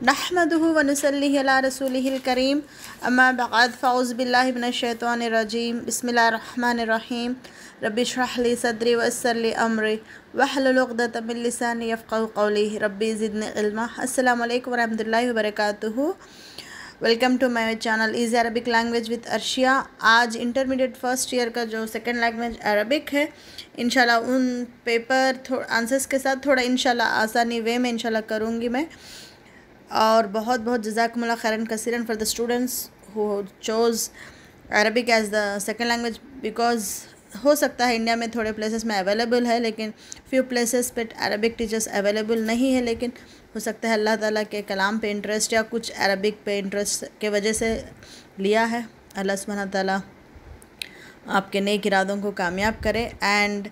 नहमदुहु व नुसल्लिहि अला रसूलिहिल करीम अम्मा बअद फ़अऊज़ु बिल्लाहि मिनश शैतानिर रजीम बिस्मिल्लाहिर रहमानिर रहीम रब्बि इश्रह ली सदरी व यस्सिर ली अमरी वहलुल उक़दतम मिन लिसानी यफ़क़हू क़ौली रब्बि ज़िदनी इल्मा। अस्सलामु अलैकुम व रहमतुल्लाहि व बरकातुहू। Welcome to my channel easy Arabic language with Arshiya. आज इंटरमीडिएट फर्स्ट ईयर का जो सेकंड लैंग्वेज अरबिक है, इंशाल्लाह उन पेपर आंसर्स के साथ थोड़ा इंशाल्लाह आसानी वे में इंशाल्लाह करूँगी मैं। और बहुत बहुत जज़ाकुमुल्लाह खैरन कसीरन for the students who chose Arabic as the second language, because हो सकता है इंडिया में थोड़े प्लेसेस में अवेलेबल है, लेकिन फ्यू प्लेसेस पे अरबिक टीचर्स अवेलेबल नहीं है। लेकिन हो सकता है अल्लाह ताला के कलाम पे इंटरेस्ट या कुछ अरबिक पे इंटरेस्ट के वजह से लिया है। अल्लाह सुब्हानहू ताला आपके नेक इरादों को कामयाब करे। एंड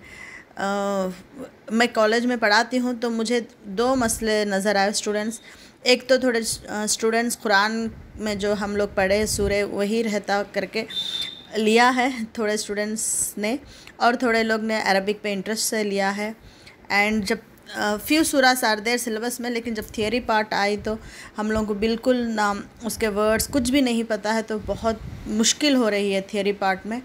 मैं कॉलेज में पढ़ाती हूँ तो मुझे दो मसले नज़र आए स्टूडेंट्स। एक तो थोड़े स्टूडेंट्स कुरान में जो हम लोग पढ़े सूरे वही रहता करके लिया है थोड़े स्टूडेंट्स ने, और थोड़े लोग ने अरबिक पे इंटरेस्ट से लिया है। एंड जब फ्यू सूरास आर देयर सिलेबस में, लेकिन जब थियरी पार्ट आई तो हम लोगों को बिल्कुल नाम उसके वर्ड्स कुछ भी नहीं पता है, तो बहुत मुश्किल हो रही है थियरी पार्ट में।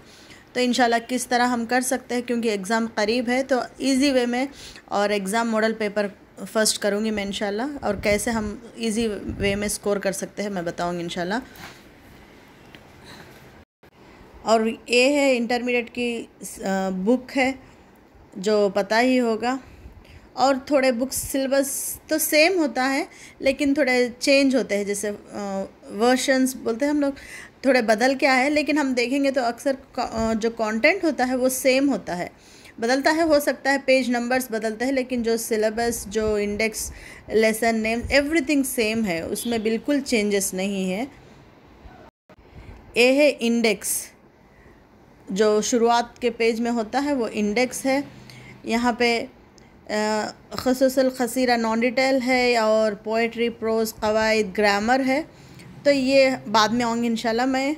तो इंशाल्लाह किस तरह हम कर सकते हैं, क्योंकि एग्ज़ाम करीब है, तो इजी वे में और एग्ज़ाम मॉडल पेपर फर्स्ट करूँगी मैं इंशाल्लाह, और कैसे हम इजी वे में स्कोर कर सकते हैं मैं बताऊँगी इंशाल्लाह। और ये है इंटरमीडिएट की बुक है जो पता ही होगा। और थोड़े बुक्स सिलेबस तो सेम होता है, लेकिन थोड़े चेंज होते हैं, जैसे वर्शंस बोलते हैं हम लोग, थोड़े बदल के आए हैं। लेकिन हम देखेंगे तो अक्सर जो कंटेंट होता है वो सेम होता है, बदलता है, हो सकता है पेज नंबर्स बदलते हैं, लेकिन जो सिलेबस, जो index, lesson name, everything same है, उसमें बिल्कुल चेंजेस नहीं है। ये है इंडेक्स, जो शुरुआत के पेज में होता है वो इंडेक्स है। यहाँ पे ख़ुसूसल ख़सीरा नॉन डिटेल है, और पोइट्री, प्रोज, क़वाइद, ग्रामर है। तो ये बाद में आऊँगी इंशाल्लाह। मैं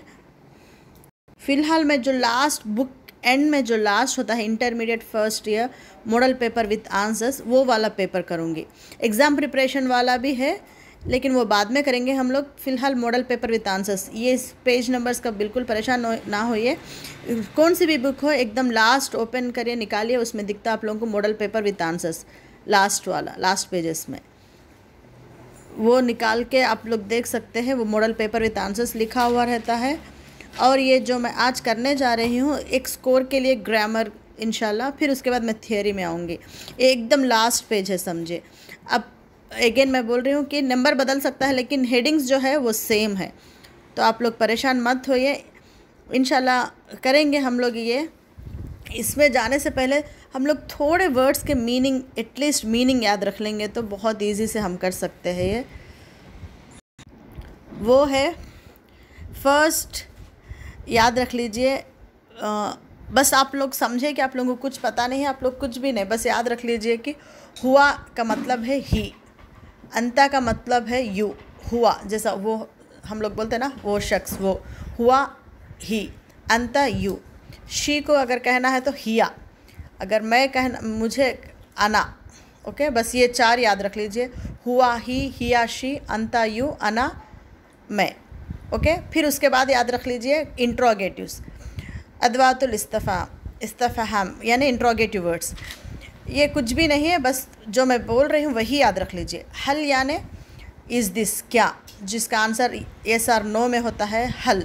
फ़िलहाल मैं जो लास्ट बुक एंड में जो लास्ट होता है intermediate first year model paper with answers, वो वाला पेपर करूँगी। एग्ज़ाम प्रिपरेशन वाला भी है, लेकिन वो बाद में करेंगे हम लोग। फ़िलहाल मॉडल पेपर विथ आंसर्स, ये पेज नंबर्स का बिल्कुल परेशान ना होइए। कौन सी भी बुक हो एकदम लास्ट ओपन करिए, निकालिए, उसमें दिखता आप लोगों को model paper with answers, last वाला, लास्ट पेजेस में वो निकाल के आप लोग देख सकते हैं। वो मॉडल पेपर विथ आंसर्स लिखा हुआ रहता है। और ये जो मैं आज करने जा रही हूँ एक स्कोर के लिए ग्रामर इंशाल्लाह, फिर उसके बाद मैं थियोरी में आऊँगी। एकदम लास्ट पेज है, समझे। अब अगेन मैं बोल रही हूँ कि नंबर बदल सकता है, लेकिन हेडिंग्स जो है वो सेम है, तो आप लोग परेशान मत होइए, इंशाल्लाह करेंगे हम लोग ये। इसमें जाने से पहले हम लोग थोड़े वर्ड्स के मीनिंग, एटलीस्ट मीनिंग याद रख लेंगे तो बहुत इजी से हम कर सकते हैं। ये वो है फर्स्ट, याद रख लीजिए। बस आप लोग समझे कि आप लोगों को कुछ पता नहीं है, आप लोग कुछ भी नहीं, बस याद रख लीजिए कि हुआ का मतलब है ही, अंता का मतलब है यू, हुआ जैसा वो हम लोग बोलते हैं ना, वो शख्स, वो हुआ ही, अंता यू। शी को अगर कहना है तो हिया, अगर मैं कहना मुझे अना। ओके, बस ये चार याद रख लीजिए, हुआ ही, हिया शी, अंता यू, अना मैं। ओके, फिर उसके बाद याद रख लीजिए इंट्रोगेटिव्स, अदवातुल इस्तफ़हाम यानी इंट्रोगेटिव वर्ड्स। ये कुछ भी नहीं है, बस जो मैं बोल रही हूँ वही याद रख लीजिए। हल यानी इज़ दिस, क्या, जिसका आंसर यस और नो में होता है, हल।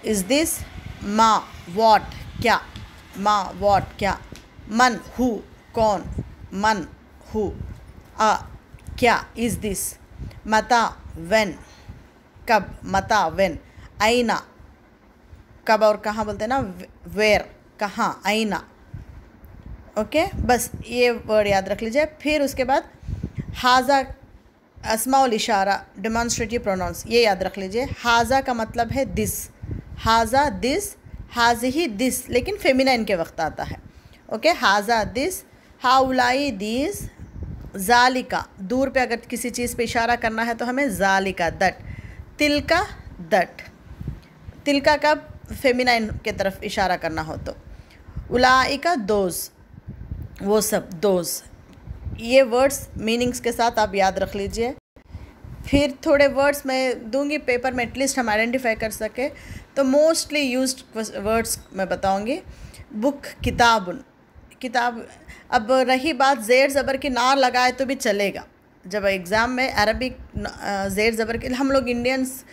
इज़ दिस, मा, वॉट, क्या, मा, वॉट, क्या। मन, हु, कौन, मन, हु। आ, क्या, इज़ दिस। मता, व्हेन, कब, मता, व्हेन। आईना, कब और कहाँ बोलते हैं ना, वेयर, कहाँ, आईना। ओके, बस ये वर्ड याद रख लीजिए। फिर उसके बाद हाजा, अस्माउल इशारा, डेमॉन्स्ट्रेटिव प्रोनाउंस, ये याद रख लीजिए। हाजा का मतलब है दिस, हाजा दिस, हाज़िही दिस, लेकिन फेमिनाइन के वक्त आता है। ओके, हाजा दिस, हाउलाई दिस, जालिका, दूर पे अगर किसी चीज़ पे इशारा करना है तो हमें जालिका, दट। तिलका, दट, तिलका का फेमिनाइन के तरफ इशारा करना हो तो उलाइका, दोज, वो सब, दोज। ये वर्ड्स मीनिंग्स के साथ आप याद रख लीजिए। फिर थोड़े वर्ड्स मैं दूंगी पेपर में, एटलीस्ट हम आइडेंटिफाई कर सके। तो मोस्टली यूज्ड वर्ड्स मैं बताऊंगी। बुक, किताबुन, किताब। अब रही बात ज़ेर ज़बर की ना लगाए तो भी चलेगा। जब एग्ज़ाम में अरबिक ज़ेर ज़बर के, हम लोग इंडियंस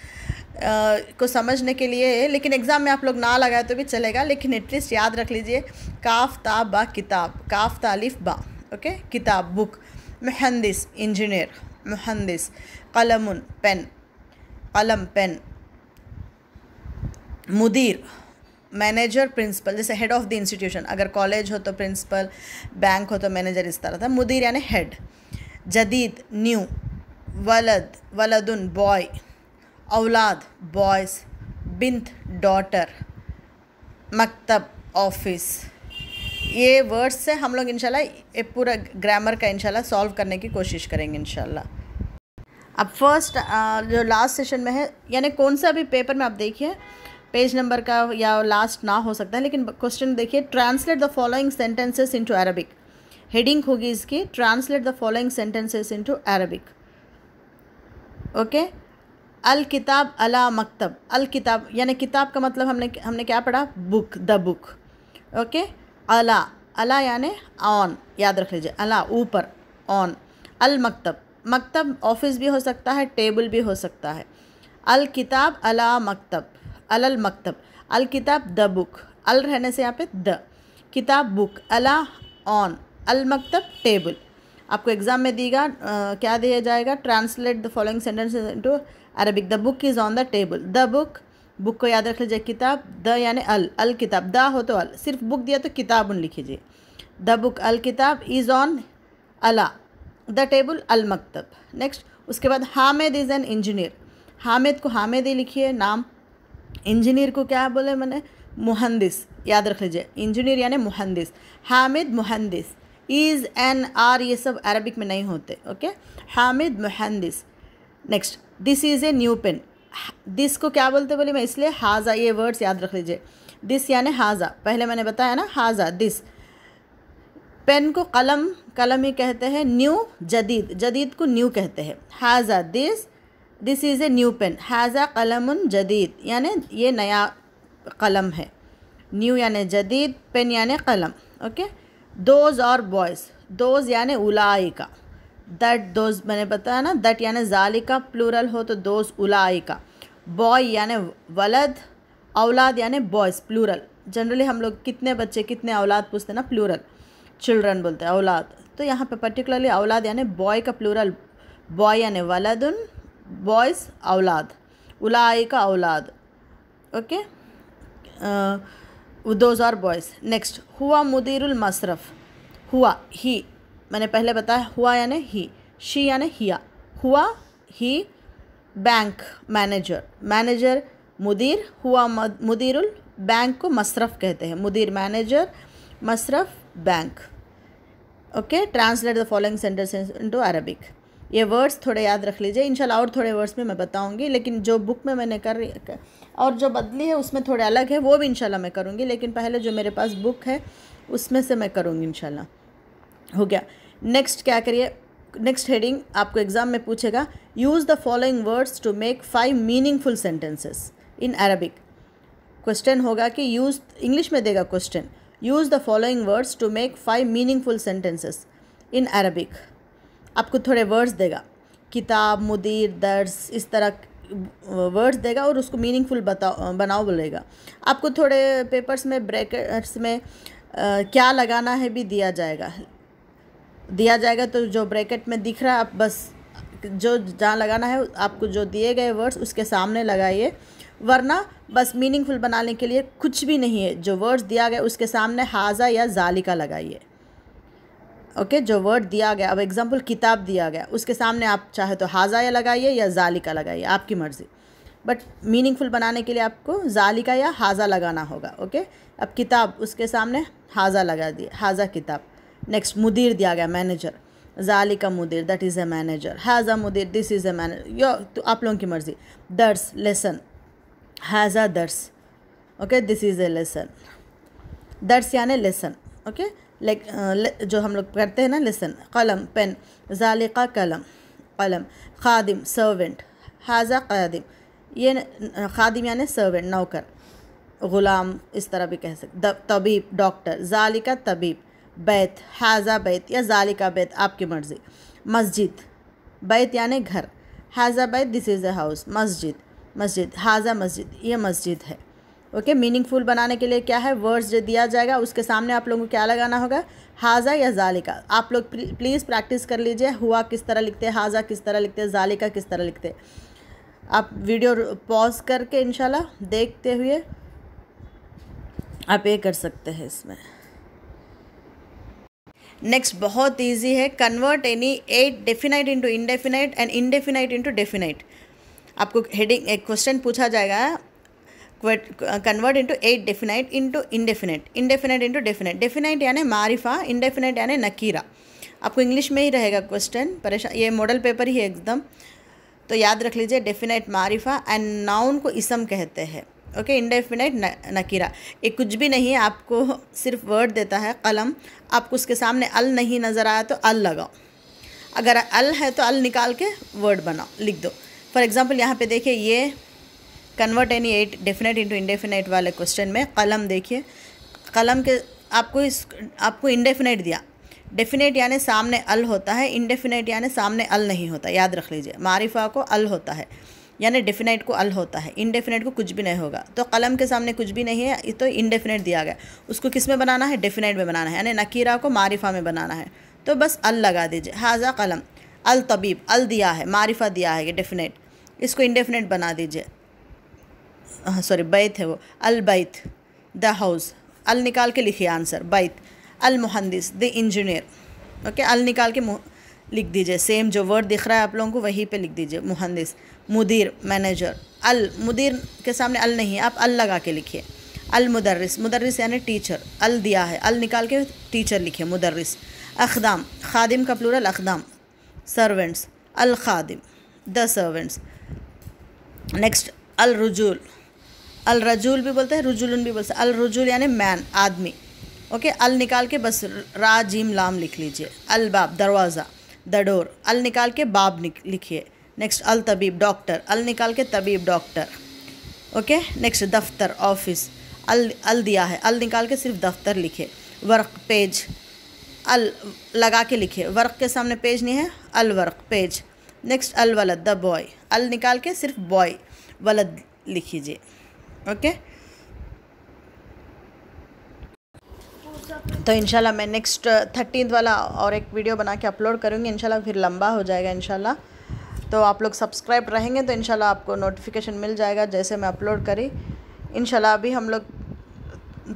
को समझने के लिए, लेकिन एग्ज़ाम में आप लोग ना लगाए तो भी चलेगा, लेकिन एटलीस्ट याद रख लीजिए काफ ता बा किताब, काफ तालिफ बा, ओके। किताब बुक, मुहंदिस इंजीनियर, मुहंदिस। कलमुन पेन, कलम पेन। मुदीर मैनेजर, प्रिंसिपल, जैसे हेड ऑफ़ द इंस्टीट्यूशन, अगर कॉलेज हो तो प्रिंसिपल, बैंक हो तो मैनेजर, इस तरह था। मुदीर यानी हेड। जदीद न्यू। वलद, वलदुन बॉय। औलाद बॉयज़। बिंत डॉटर। मकतब ऑफिस। ये वर्ड्स से हम लोग इंशाल्लाह ये पूरा ग्रामर का इंशाल्लाह सॉल्व करने की कोशिश करेंगे इंशाल्लाह। अब फर्स्ट जो लास्ट सेशन में है, यानी कौन सा भी पेपर में आप देखिए पेज नंबर का या लास्ट ना हो सकता है, लेकिन क्वेश्चन देखिए, translate the following sentences into Arabic. Heading होगी इसकी, translate the following sentences into Arabic, okay. अल किताब अला मकतब। अल किताब यानी किताब का मतलब हमने क्या पढ़ा, बुक, द बुक, ओके। अला, अला यानी ऑन, याद रख लीजिए, अला ऊपर, ऑन। अल मकतब, मकतब ऑफिस भी हो सकता है, टेबल भी हो सकता है। अल किताब अला मकतब, अलल मकतब। अल किताब द बुक, अल रहने से यहाँ पे द, किताब बुक, अला ऑन, अल मकतब टेबल। आपको एग्जाम में देगा क्या दिया जाएगा, translate the following sentences into Arabic. The book is on the table, the book, book को याद रख लीजिए, किताब, द यानी अल किताब, द हो तो अल, सिर्फ बुक दिया तो किताब उन लिखिए। द बुक अल किताब इज़ ऑन अला द टेबल अल मकतब। नेक्स्ट उसके बाद Hamid is an engineer. Hamid को हामिद ही लिखिए नाम। इंजीनियर को क्या बोले मैंने, मुहंदिस, याद रख लीजिए, इंजीनियर यानी मुहंदिस। हामिद मुहंदिस। इज़ एन आर ये सब अरबिक में नहीं होते, ओके। हामिद मुहंदिस। Next this is a new pen. This को क्या बोलते बोले मैं, इसलिए हाजा, ये वर्ड्स याद रख लीजिए। दिस यानी हाजा, पहले मैंने बताया ना, हाजा दिस। पेन को कलम, कलम ही कहते हैं। न्यू जदीद, जदीद को न्यू कहते हैं। हाजा this, this is a new pen. हाजा कलमुन जदीद, यानी ये नया कलम है। न्यू यानी जदीद, पेन यानी कलम, ओके। दोज और बॉयज़, दोज यानी उलाइका, दैट दोज मैंने बताया ना, दैट यानी जालिका, प्लूरल हो तो दोज उलाइका। बॉय यानी वलद, औलाद यानी बॉयज़, प्लूरल। जनरली हम लोग कितने बच्चे, कितने औलाद पूछते हैं ना, प्लूरल, चिल्ड्रन बोलते हैं, औलाद। तो यहाँ पे पर्टिकुलरली औलाद यानी बॉय का प्लूरल, बॉय यानी वलदुन, बॉयज़ औलाद, उलाइका औलाद, okay. Those are boys. Next हुआ मुदीरुल मसरफ़। हुआ ही, मैंने पहले बताया, हुआ यानी ही, शी यानी हिया। हुआ ही बैंक मैनेजर, मैनेजर मुदीर, हुआ मुदीरुल, बैंक को मसरफ़ कहते हैं, मुदीर मैनेजर, मसरफ़ bank, okay. Translate the following sentences into Arabic. ये वर्ड्स थोड़े याद रख लीजिए इंशाल्लाह, और थोड़े वर्ड्स में मैं बताऊंगी, लेकिन जो बुक में मैंने कर रही और जो बदली है उसमें थोड़े अलग है, वो भी इंशाल्लाह मैं करूंगी, लेकिन पहले जो मेरे पास बुक है उसमें से मैं करूंगी इंशाल्लाह। हो गया। नेक्स्ट क्या करिए, नेक्स्ट हेडिंग आपको एग्ज़ाम में पूछेगा, use the following words to make 5 meaningful sentences in Arabic. Question होगा कि यूज़, इंग्लिश में देगा question, use the following words to make 5 meaningful sentences in Arabic. आपको थोड़े वर्ड्स देगा, किताब, मुदीर, दर्स, इस तरह वर्ड्स देगा और उसको मीनिंगफुल बनाओ बोलेगा। आपको थोड़े पेपर्स में ब्रैकेट्स में क्या लगाना है भी दिया जाएगा, तो जो ब्रैकेट में दिख रहा है आप बस जो जहाँ लगाना है आपको जो दिए गए वर्ड्स उसके सामने लगाइए, वरना बस मीनिंगफुल बनाने के लिए कुछ भी नहीं है, जो वर्ड्स दिया गया उसके सामने हाजा या जालिका लगाइए, ओके। जो वर्ड दिया गया, अब एग्जांपल किताब दिया गया, उसके सामने आप चाहे तो हाजा या लगाइए या जालिका लगाइए, आपकी मर्ज़ी, बट मीनिंगफुल बनाने के लिए आपको जालिका या हाजा लगाना होगा, ओके। अब किताब, उसके सामने हाजा लगा दिए, हाजा किताब। नेक्स्ट मुदीर दिया गया, मैनेजर, जालिका मुदीर, दैट इज़ ए मैनेजर। हाजा मुदीर, दिस इज़ ए मैनेजर, यो तो आप लोगों की मर्ज़ी। दर्स, लेसन, हाजा दर्स, okay, this is a lesson. दर्स यानी लेसन, ओके, लाइक जो हम लोग करते हैं ना लेसन। कलम पेन, जालिका कलम, कलम। खादिम सर्वेंट, हाजा खादिम, ये खादिम यानी सर्वेंट नौकर, ग़ुलाम इस तरह भी कह सकते। तबीब डॉक्टर, ज़ालिका तबीब। बैत, हाजा बैत या ज़ालिका बैत, आपकी मर्ज़ी। मस्जिद, बैत यानी घर, हाजा बैत दिस इज़ अ हाउस। मस्जिद, मस्जिद, हाजा मस्जिद, ये मस्जिद है। ओके, मीनिंगफुल बनाने के लिए क्या है, वर्ड्स जो दिया जाएगा उसके सामने आप लोगों को क्या लगाना होगा, हाजा या ज़ालिका। आप लोग प्लीज़ प्रैक्टिस कर लीजिए, हुआ किस तरह लिखते हैं, हाजा किस तरह लिखते हैं, ज़ालिका किस तरह लिखते हैं। आप वीडियो पॉज करके इंशाल्लाह देखते हुए आप ये कर सकते हैं इसमें। नेक्स्ट बहुत इजी है, convert any 8 definite into indefinite and indefinite into definite. आपको हेडिंग एक क्वेश्चन पूछा जाएगा, convert into 8 definite into indefinite, indefinite into definite. Definite यानी मारिफा, इंडेफिनाइट यानी नकीरा। आपको इंग्लिश में ही रहेगा क्वेश्चन, परेशान, ये मॉडल पेपर ही है एकदम, तो याद रख लीजिए। डेफिनाइट मारिफा एंड नाउन को इसम कहते हैं। ओके, इंडेफिनाइट नकीरा, ये कुछ भी नहीं है, आपको सिर्फ वर्ड देता है कलम, आपको उसके सामने अल नहीं नज़र आया तो अल लगाओ, अगर अल है तो अल निकाल के वर्ड बनाओ, लिख दो। फॉर एग्जांपल यहाँ पे देखिए, ये convert any 8 definite into indefinite वाले क्वेश्चन में कलम देखिए, कलम के आपको इंडेफिनाइट दिया। डेफिनेट यानी सामने अल होता है, इंडेफिनाइट यानी सामने अल नहीं होता, याद रख लीजिए। मारिफा को अल होता है यानी डेफिनेट को अल होता है, इंडेफिनेट को कुछ भी नहीं होगा। तो कलम के सामने कुछ भी नहीं है तो इंडेफिनेट दिया गया, उसको किस में बनाना है, डेफिनेट में बनाना है, यानी नकीरा को मारिफा में बनाना है, तो बस अल लगा दीजिए। हाजा कलम। अल तबीब, अल दिया है, मारिफा दिया है, ये डेफिनेट, इसको इंडेफिनेट बना दीजिए। सॉरी बैत है वो, अल बैत द हाउस, अल निकाल के लिखिए आंसर, बैत। अल मुहंदिस द इंजीनियर। ओके, अल निकाल के लिख दीजिए, सेम जो वर्ड दिख रहा है आप लोगों को वहीं पे लिख दीजिए, मुहंदिस। मुदीर मैनेजर, अल मुदीर के सामने अल नहीं है, आप अल लगा के लिखिए। अल मुदर्रिस, मुदर्रिस यानी टीचर, अल दिया है, अल निकाल के टीचर लिखिए, मुदर्रिस। अखदाम, खादिम का प्लूरल अखदाम। सर्वेंट्स, अल खादिम द सर्वेंट्स। नेक्स्ट अल रुजूल, अल रजूल भी बोलते हैं, रुजुलन भी बोलते हैं। अल रुजूल यानी मैन, आदमी। ओके, अल निकाल के बस रा जीम लाम लिख लीजिए। अल बाब दरवाज़ा, द डोर, अल निकाल के बाब लिखिए। नेक्स्ट अल तबीब डॉक्टर, अल निकाल के तबीब डॉक्टर। ओके, नेक्स्ट दफ्तर ऑफिस, अल दिया है, अल निकाल के सिर्फ दफ्तर लिखिए। वर्क पेज, अल लगा के लिखिए, वर्क के सामने पेज नहीं है, अल वर्क पेज। नेक्स्ट अल वलद द बॉय, अल निकाल के सिर्फ बॉय, वलद लिखिए। ओके, तो इंशाल्लाह मैं नेक्स्ट 13th वाला और एक वीडियो बना के अपलोड करूँगी इंशाल्लाह, फिर लंबा हो जाएगा इंशाल्लाह। तो आप लोग सब्सक्राइब रहेंगे तो इंशाल्लाह आपको नोटिफिकेशन मिल जाएगा जैसे मैं अपलोड करी इंशाल्लाह। अभी हम लोग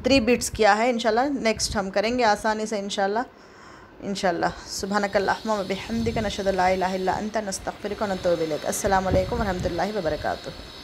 3 बिट्स किया है, इंशाल्लाह नेक्स्ट हम करेंगे आसानी से इंशाल्लाह। सुब्हानकल्लाहुम्मा व बिहम्दिका नशहदु ला इलाहा इल्ला अंता नस्तगफिरुका व नतूबु इलैक। अस्सलामु अलैकुम व रहमतुल्लाहि व बरकातुहू।